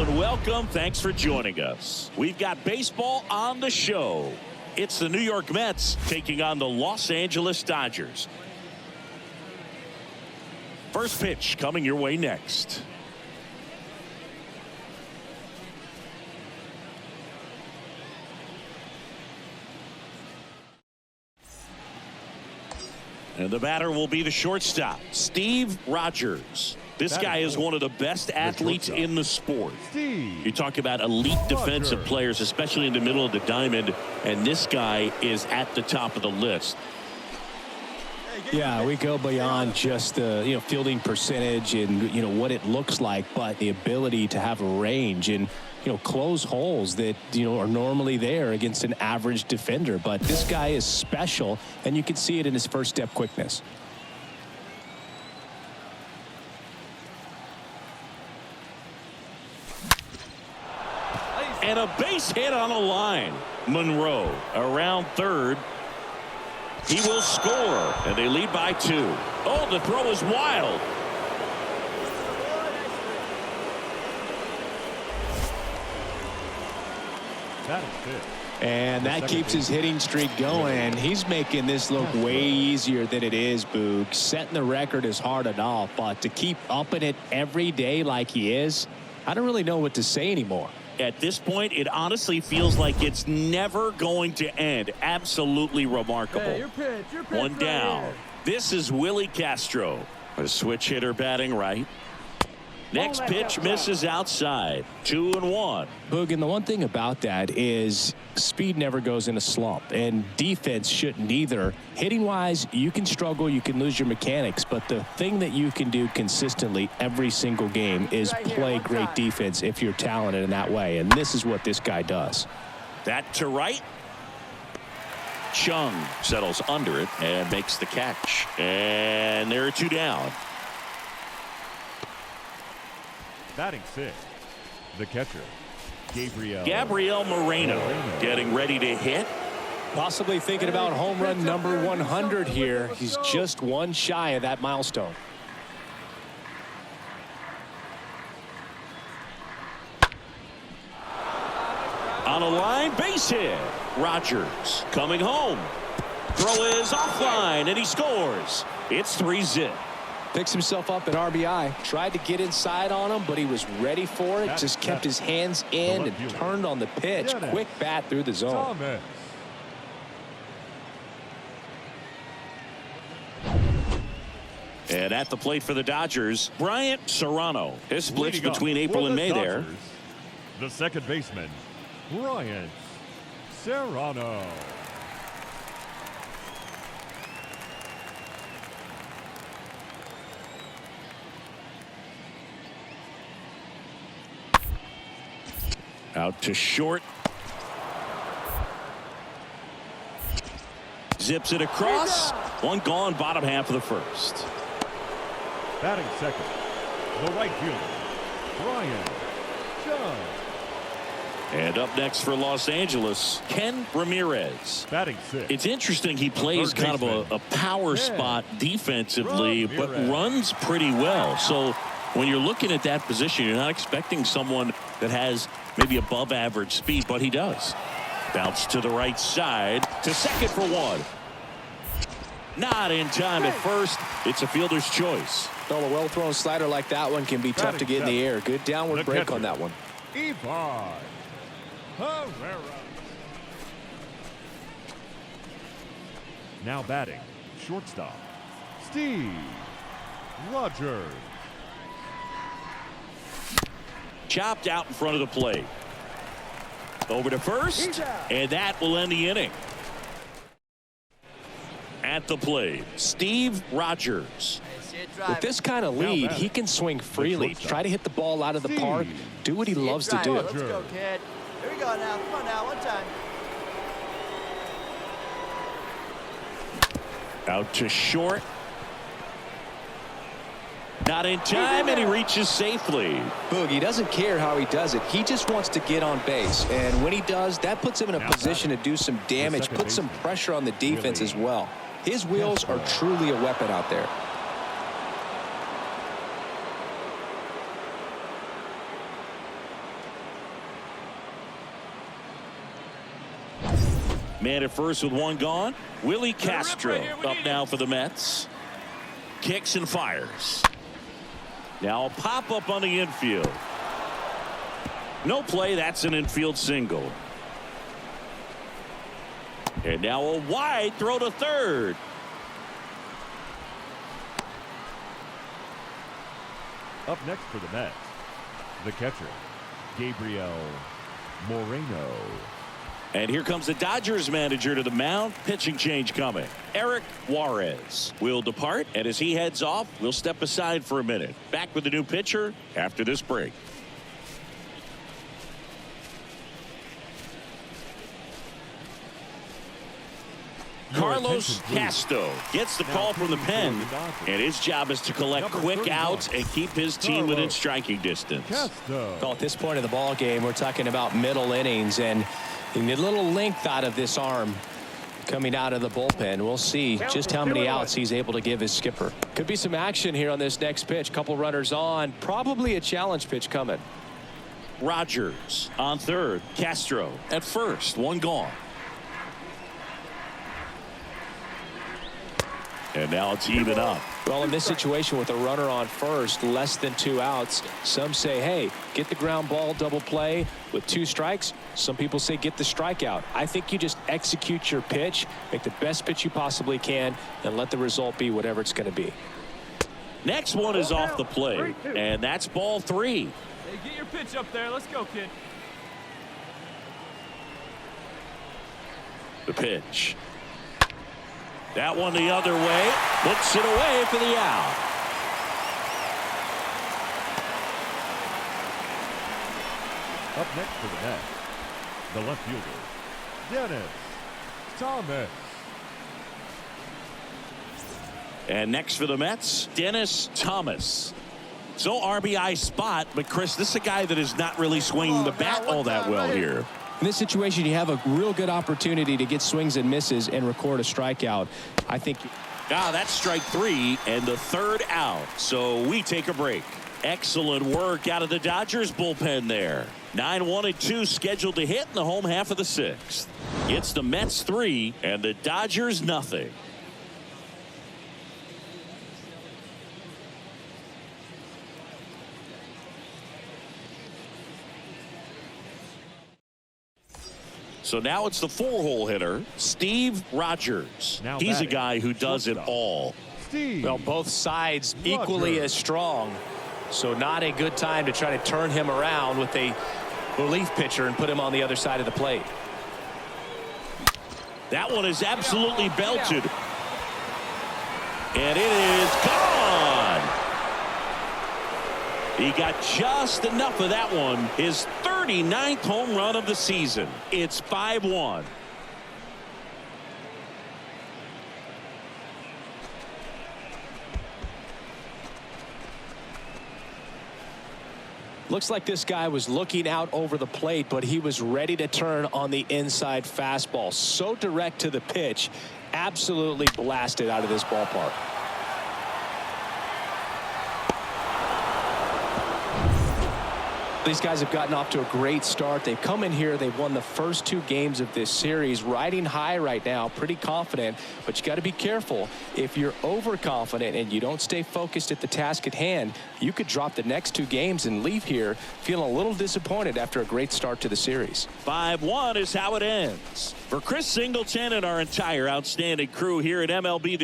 and welcome. Thanks for joining us. We've got baseball on the show. It's the New York Mets taking on the Los Angeles Dodgers. First pitch coming your way next. And the batter will be the shortstop, Steve Rogers. This guy is one of the best athletes in the sport. You talk about elite defensive players, especially in the middle of the diamond, and this guy is at the top of the list. Yeah, we go beyond just the fielding percentage and what it looks like, but the ability to have a range and close holes that are normally there against an average defender. But this guy is special, and you can see it in his first step quickness. And a base hit on the line. Monroe around third. He will score, and they lead by 2. Oh, the throw is wild. And that keeps his hitting streak going. He's making this look way easier than it is, Boog. Setting the record is hard enough, but to keep upping it every day like he is, I don't really know what to say anymore. At this point, it honestly feels like it's never going to end. Absolutely remarkable. Hey, your pitch One right down. here. This is Willie Castro. A switch hitter batting right. Next pitch misses outside. 2-1. Boog, and the one thing about that is speed never goes in a slump, and defense shouldn't either. Hitting wise, you can struggle, you can lose your mechanics, but the thing that you can do consistently every single game is play great defense if you're talented in that way, and this is what this guy does. That to right. Chung settles under it and makes the catch, and there are 2 down. Batting 6, the catcher, Gabriel Moreno getting ready to hit. Possibly thinking about home run number 100 here. He's just one shy of that milestone. On a line, base hit. Rogers coming home. Throw is offline, and he scores. It's 3-0. Picks himself up at RBI. Tried to get inside on him, but he was ready for it. Just kept his hands in and turned on the pitch. Quick bat through the zone. And at the plate for the Dodgers, Bryant Serrano. His splits between April and May there. The second baseman, Bryant Serrano. Out to short. Zips it across. One gone, bottom half of the first. Batting second, the right fielder, Brian Chung. And up next for Los Angeles, Ken Ramirez. Batting 6. It's interesting he plays kind of a power spot defensively, but runs pretty well. So when you're looking at that position, you're not expecting someone that has maybe above average speed, but he does. Bounce to the right side to second for 1. Not in time at first. It's a fielder's choice. Well, a well-thrown slider like that one can be tough to get in the air. Good downward break on that one. Ivan Herrera. Now batting, shortstop, Steve Rogers. Chopped out in front of the plate. Over to first, and that will end the inning. At the plate, Steve Rogers. With this kind of lead, he can swing freely, try to hit the ball out of the park, do what he loves to do. Let's go, kid. Here we go now. Come on now, one time. Out to short. Not in time, and he reaches safely. Boog, he doesn't care how he does it. He just wants to get on base. And when he does, that puts him in a position to do some damage, put some pressure on the defense as well. His wheels are truly a weapon out there. Man at first with one gone. Willie Castro up now for the Mets. Kicks and fires. Now a pop-up on the infield. No play. That's an infield single. And now a wide throw to third. Up next for the Mets, the catcher, Gabriel Moreno. And here comes the Dodgers manager to the mound. Pitching change coming. Eric Juarez will depart, and as he heads off, we'll step aside for a minute. Back with the new pitcher after this break. Carlos Castro gets the call from the pen, and his job is to collect quick outs and keep his team within striking distance. Well, at this point of the ball game, we're talking about middle innings, and the little length out of this arm coming out of the bullpen. We'll see just how many outs he's able to give his skipper. Could be some action here on this next pitch. Couple runners on, probably a challenge pitch coming. Rogers on third. Castro at first. One gone. And now it's even up. Well, in this situation with a runner on first, less than 2 outs, some say, hey, get the ground ball, double play with 2 strikes. Some people say get the strikeout. I think you just execute your pitch, make the best pitch you possibly can, and let the result be whatever it's going to be. Next one is off the plate, and that's ball 3. Hey, get your pitch up there. Let's go, kid. The pitch. That one the other way. Puts it away for the out. Up next for the Mets, the left fielder, Dennis Thomas. And next for the Mets, Dennis Thomas. So RBI spot, but Chris, this is a guy that is not really swinging the bat all that well here. In this situation, you have a real good opportunity to get swings and misses and record a strikeout. I think. That's strike 3 and the third out. So we take a break. Excellent work out of the Dodgers bullpen there. 9-1-2 scheduled to hit in the home half of the 6th. It's the Mets 3 and the Dodgers nothing. So now it's the 4-hole hitter, Steve Rogers. Now He's a batting, guy who does it all. Steve. Well, both sides equally as strong. So not a good time to try to turn him around with a relief pitcher and put him on the other side of the plate. That one is absolutely belted. And it is gone. He got just enough of that one. His 39th home run of the season. It's 5-1. Looks like this guy was looking out over the plate, but he was ready to turn on the inside fastball. So direct to the pitch, absolutely blasted out of this ballpark. These guys have gotten off to a great start. They've come in here. They've won the first 2 games of this series, riding high right now, pretty confident. But you got to be careful. If you're overconfident and you don't stay focused at the task at hand, you could drop the next 2 games and leave here feeling a little disappointed after a great start to the series. 5-1 is how it ends. For Chris Singleton and our entire outstanding crew here at MLB The